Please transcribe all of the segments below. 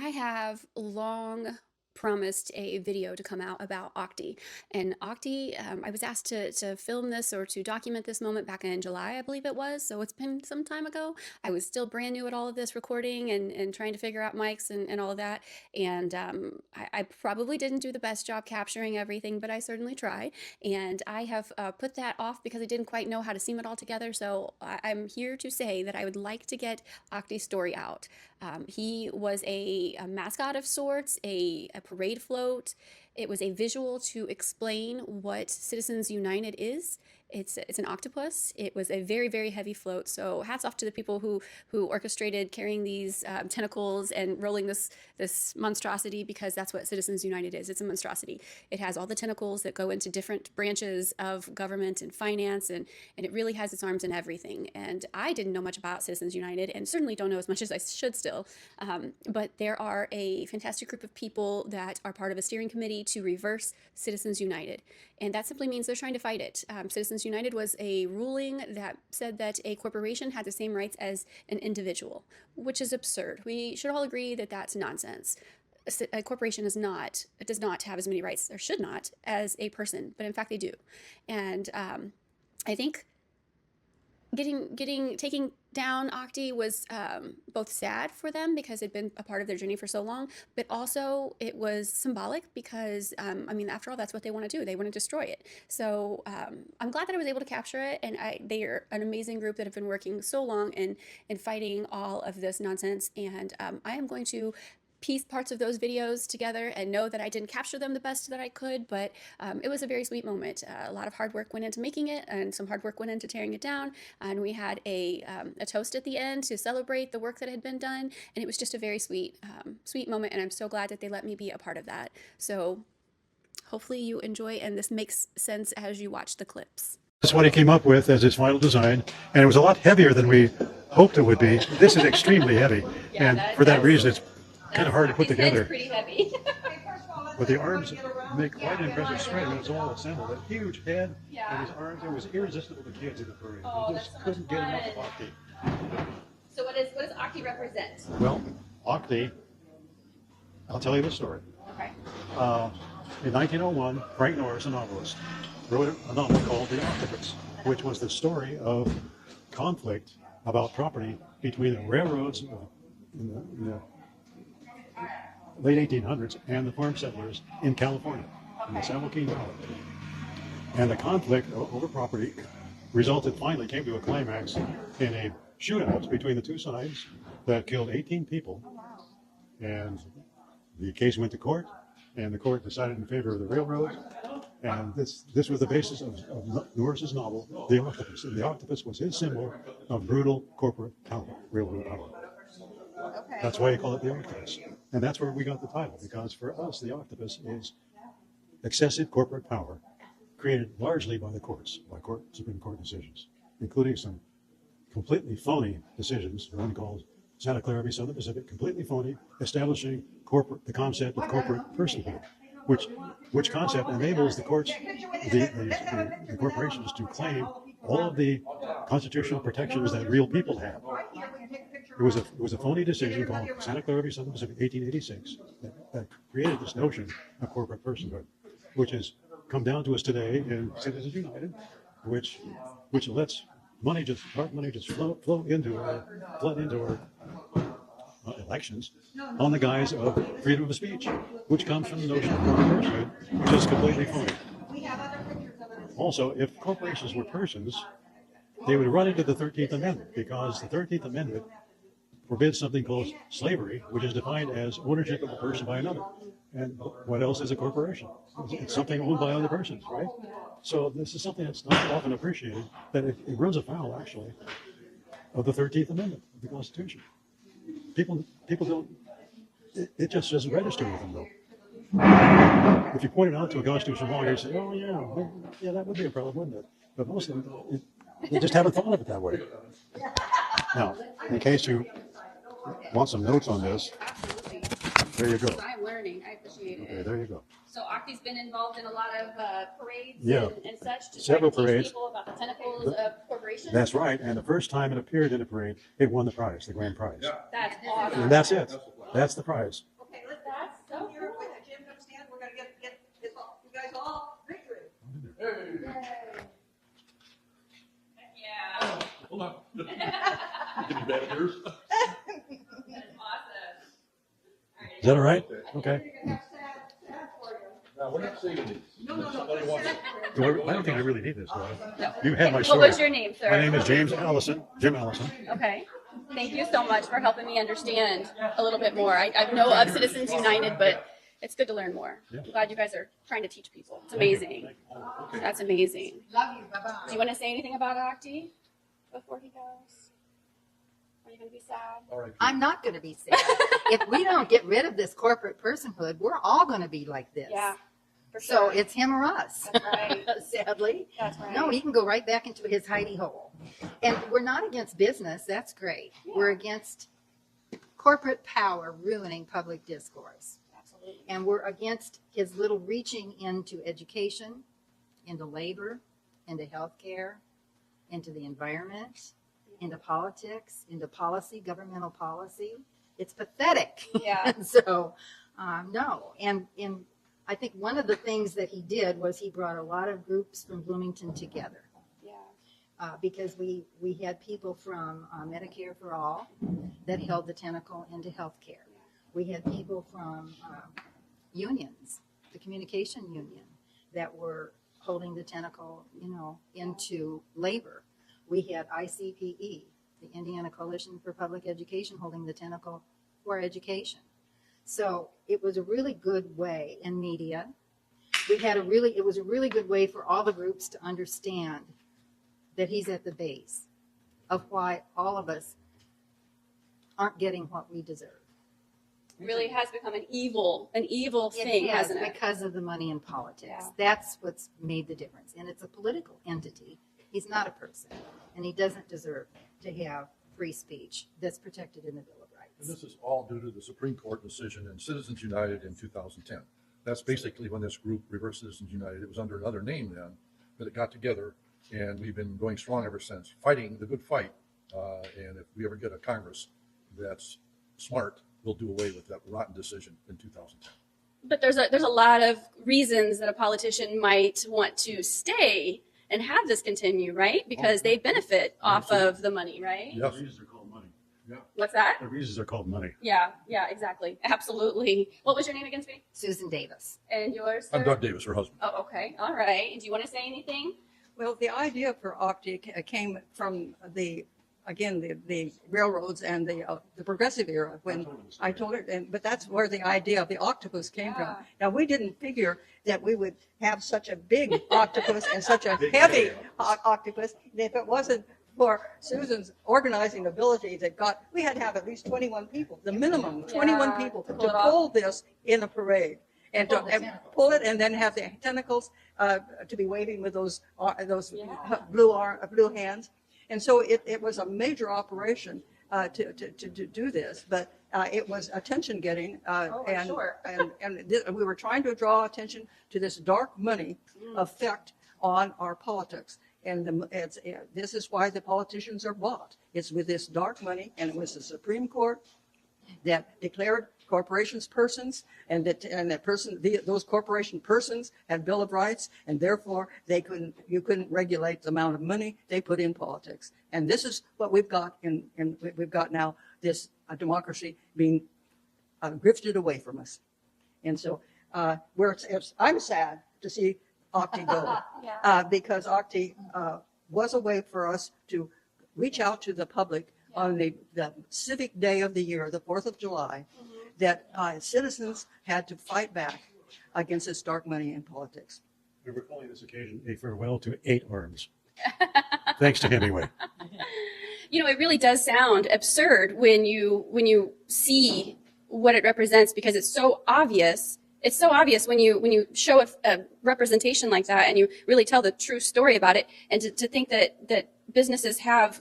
I have long promised a video to come out about Octi. And Octi, I was asked to film this or to document this moment back in July, I believe it was. So it's been some time ago. I was still brand new at all of this recording and trying to figure out mics and all of that. And I probably didn't do the best job capturing everything, but I certainly tried. And I have put that off because I didn't quite know how to seam it all together. So I'm here to say that I would like to get Octi's story out. He was a mascot of sorts, a parade float. It was a visual to explain what Citizens United is. It's an octopus. It was a very, very heavy float. So hats off to the people who orchestrated carrying these tentacles and rolling this monstrosity, because that's what Citizens United is. It's a monstrosity. It has all the tentacles that go into different branches of government and finance, and it really has its arms in everything. And I didn't know much about Citizens United, and certainly don't know as much as I should still. But there are a fantastic group of people that are part of a steering committee to reverse Citizens United. And that simply means they're trying to fight it. Citizens United was a ruling that said that a corporation had the same rights as an individual, which is absurd. We should all agree that that's nonsense. A corporation does not have as many rights, or should not, as a person, but in fact they do. And I think taking down Octi was both sad for them because it'd been a part of their journey for so long, but also it was symbolic because I mean, after all, that's what they want to do. They want to destroy it. So I'm glad that I was able to capture it, and they are an amazing group that have been working so long in fighting all of this nonsense. And I am going to piece parts of those videos together and know that I didn't capture them the best that I could, but it was a very sweet moment. A lot of hard work went into making it, and some hard work went into tearing it down, and we had a toast at the end to celebrate the work that had been done, and it was just a very sweet moment, and I'm so glad that they let me be a part of that. So hopefully you enjoy, and this makes sense as you watch the clips. That's what he came up with as his final design, and it was a lot heavier than we hoped it would be. This is extremely heavy, and for that reason it's kind of hard to put together. Pretty heavy. But the arms make quite an impressive spread when it's all assembled. That huge head and his arms, it was irresistible to kids in the parade. They just couldn't get enough of Octi. So what does Octi represent? Well, Octi, I'll tell you the story. Okay. In 1901, Frank Norris, a novelist, wrote a novel called The Octopus, which was the story of conflict about property between the railroads in the late 1800s and the farm settlers in California, in the San Joaquin Valley. And the conflict over property came to a climax in a shootout between the two sides that killed 18 people. And the case went to court, and the court decided in favor of the railroad. And this was the basis of Norris's novel, The Octopus. And the octopus was his symbol of brutal corporate power, railroad power. Okay. That's why you call it the octopus. And that's where we got the title, because for us, the octopus is excessive corporate power created largely by the courts, by Supreme Court decisions, including some completely phony decisions, one called Santa Clara v. Southern Pacific, completely phony, establishing the concept of corporate personhood, which concept enables the courts, the corporations to claim all of the constitutional protections that real people have. It was a phony decision called Santa Clara v. Southern Pacific, 1886, that created this notion of corporate personhood, which has come down to us today in Citizens United, which lets dark money just flow into our elections on the guise of freedom of speech, which comes from the notion of corporate personhood, which is completely phony. Also, if corporations were persons, they would run into the 13th Amendment, because the 13th Amendment forbids something called slavery, which is defined as ownership of a person by another. And what else is a corporation? It's something owned by other persons, right? So this is something that's not often appreciated, that it runs afoul, actually, of the 13th Amendment of the Constitution. People don't, it just doesn't register with them, though. If you point it out to a constitutional lawyer, you say, oh, yeah, that would be a problem, wouldn't it? But most of them, they just haven't thought of it that way. Now, in case you want some notes on this, there you go. I'm learning. I appreciate it. Okay, there you go. So Octi's been involved in a lot of parades and such to Several try to parades. teach people about the tentacles of corporations. That's right. And the first time it appeared in a parade, it won the prize, the grand prize. That's awesome. And that's it. That's the prize. Hold on. Give me bad news. Is that all right? Okay. No, we're not saving these. No. Somebody wants it. I don't think I really need this, do I? No. You had my What story. was your name, sir? My name is Jim Allison. Okay. Thank you so much for helping me understand a little bit more. I know of Citizens United, but it's good to learn more. Yeah. I'm glad you guys are trying to teach people. It's amazing. That's amazing. Love you. Bye-bye. Do you want to say anything about Octi before he goes? Are you going to be sad? All right. I'm not going to be sad. If we don't get rid of this corporate personhood, we're all going to be like this. Yeah, for So sure. it's him or us. That's right. Sadly. That's right. No, he can go right back into his hidey hole. And we're not against business. That's great. Yeah. We're against corporate power ruining public discourse. Absolutely. And we're against his little reaching into education, into labor, into healthcare, into the environment, into politics, into policy, governmental policy. It's pathetic. Yeah. So, no. And I think one of the things that he did was he brought a lot of groups from Bloomington together. Yeah. Because we had people from Medicare for All that held the tentacle into healthcare. We had people from unions, the communication union, that were holding the tentacle, into labor. We had ICPE, the Indiana Coalition for Public Education, holding the tentacle for education. So it was a really good way in media. It was a really good way for all the groups to understand that he's at the base of why all of us aren't getting what we deserve. It really has become an evil thing, hasn't it? Because of the money in politics. Yeah. That's what's made the difference. And it's a political entity. He's not a person. And he doesn't deserve to have free speech that's protected in the Bill of And Rights. this is all due to the Supreme Court decision in Citizens United in 2010. That's basically when this group, Reverse Citizens United, it was under another name then, but it got together, and we've been going strong ever since, fighting the good fight. And if we ever get a Congress that's smart, we'll do away with that rotten decision in 2010. But there's a lot of reasons that a politician might want to stay and have this continue, right? Because they benefit off of the money, right? Yes. The reasons are called money. What's that? The reasons are called money. Yeah, exactly. Absolutely. What was your name again, Speedy? Susan Davis. And yours, I'm sir? Doug Davis, her husband. Oh, okay. All right. And do you want to say anything? Well, the idea for Octi came from the railroads and the progressive era when I told it, but that's where the idea of the octopus came from. Now, we didn't figure that we would have such a big octopus and such a heavy octopus. If it wasn't for Susan's organizing ability we had to have at least 21 people, the minimum 21 people to pull this in a parade. And pull it, and then have the tentacles to be waving with those blue hands, and so it was a major operation to do this. But it was attention getting, and we were trying to draw attention to this dark money effect on our politics. And this is why the politicians are bought. It's with this dark money, and it was the Supreme Court that declared corporations persons, and those corporation persons had Bill of Rights, and therefore you couldn't regulate the amount of money they put in politics. And this is what we've got we've got now, this democracy being grifted away from us. And so I'm sad to see Octi go, because Octi was a way for us to reach out to the public on the civic day of the year, the 4th of July, that citizens had to fight back against this dark money in politics. We were calling this occasion a farewell to 8 arms. Thanks to Hemingway. It really does sound absurd when you see what it represents, because it's so obvious. It's so obvious when you show a representation like that and you really tell the true story about it, and to think that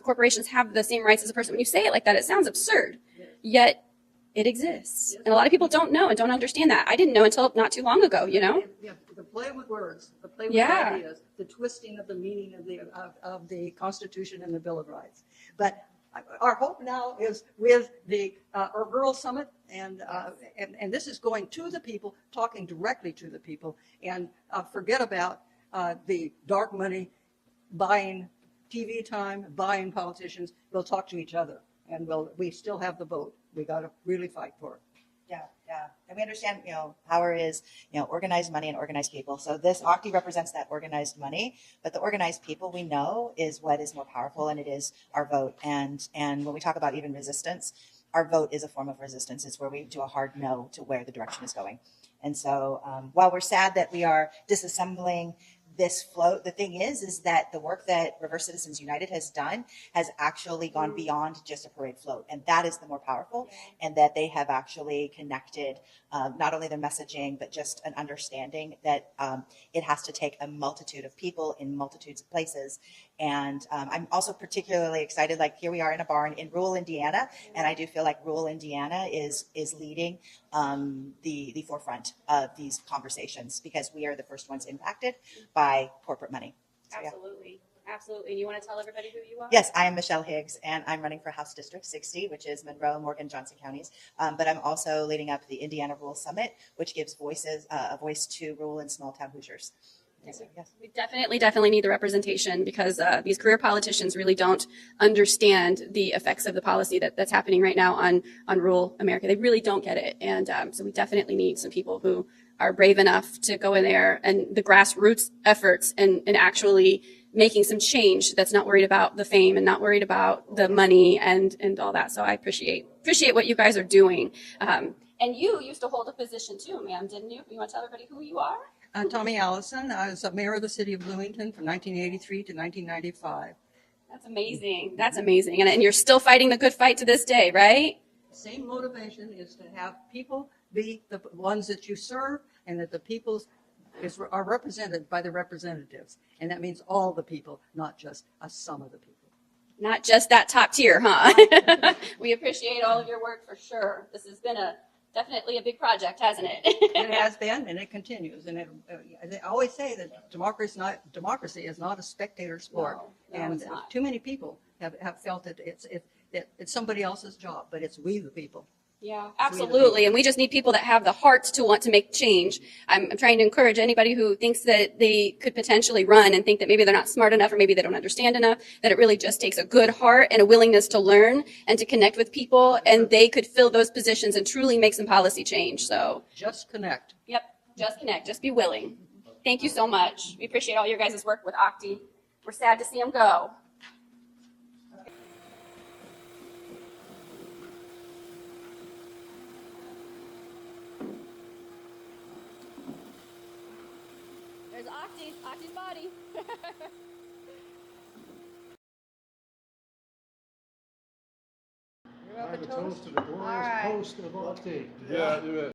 corporations have the same rights as a person. When you say it like that, it sounds absurd. Yet it exists. And a lot of people don't know and don't understand that. I didn't know until not too long ago, Yeah, the play with words, the play with ideas, the twisting of the meaning of the Constitution and the Bill of Rights. But our hope now is with the Rural Summit, and this is going to the people, talking directly to the people, and forget about the dark money buying TV time, buying politicians. We'll talk to each other, and we still have the vote. We got to really fight for it. Yeah, yeah. And we understand, power is, organized money and organized people. So this Octi represents that organized money, but the organized people we know is what is more powerful, and it is our vote. And when we talk about even resistance, our vote is a form of resistance. It's where we do a hard no to where the direction is going. And so while we're sad that we are disassembling this float, the thing is that the work that Reverse Citizens United has done has actually gone beyond just a parade float. And that is the more powerful, and that they have actually connected not only their messaging, but just an understanding that it has to take a multitude of people in multitudes of places. And I'm also particularly excited, like here we are in a barn in rural Indiana, and I do feel like rural Indiana is leading the forefront of these conversations, because we are the first ones impacted by corporate money. So, yeah. Absolutely. Absolutely. And you want to tell everybody who you are? Yes, I am Michelle Higgs, and I'm running for House District 60, which is Monroe, Morgan, Johnson counties. But I'm also leading up the Indiana Rural Summit, which gives a voice to rural and small town Hoosiers. So, yes. We definitely need the representation, because these career politicians really don't understand the effects of the policy that's happening right now on rural America. They really don't get it. And so we definitely need some people who are brave enough to go in there and the grassroots efforts and actually making some change that's not worried about the fame and not worried about the money and all that. So I appreciate what you guys are doing. And you used to hold a position too, ma'am, didn't you? You want to tell everybody who you are? Tommy Allison. I was mayor of the city of Bloomington from 1983 to 1995. That's amazing. That's amazing. And you're still fighting the good fight to this day, right? Same motivation is to have people be the ones that you serve, and that the people are represented by the representatives. And that means all the people, not just some of the people. Not just that top tier, huh? We appreciate all of your work for sure. This has been definitely a big project, hasn't it? It has been, and it continues. And I always say that democracy is not a spectator sport. No, and it's not. too many people have felt that it's somebody else's job, but it's we the people. Yeah, absolutely. And we just need people that have the heart to want to make change. I'm trying to encourage anybody who thinks that they could potentially run and think that maybe they're not smart enough or maybe they don't understand enough, that it really just takes a good heart and a willingness to learn and to connect with people, and they could fill those positions and truly make some policy change. So Just connect. yep, just connect, just be willing. Thank you so much. We appreciate all your guys' work with Octi. We're sad to see them go. There's Octi's body. I have a toast to the glorious post of Octi. Yeah, do it.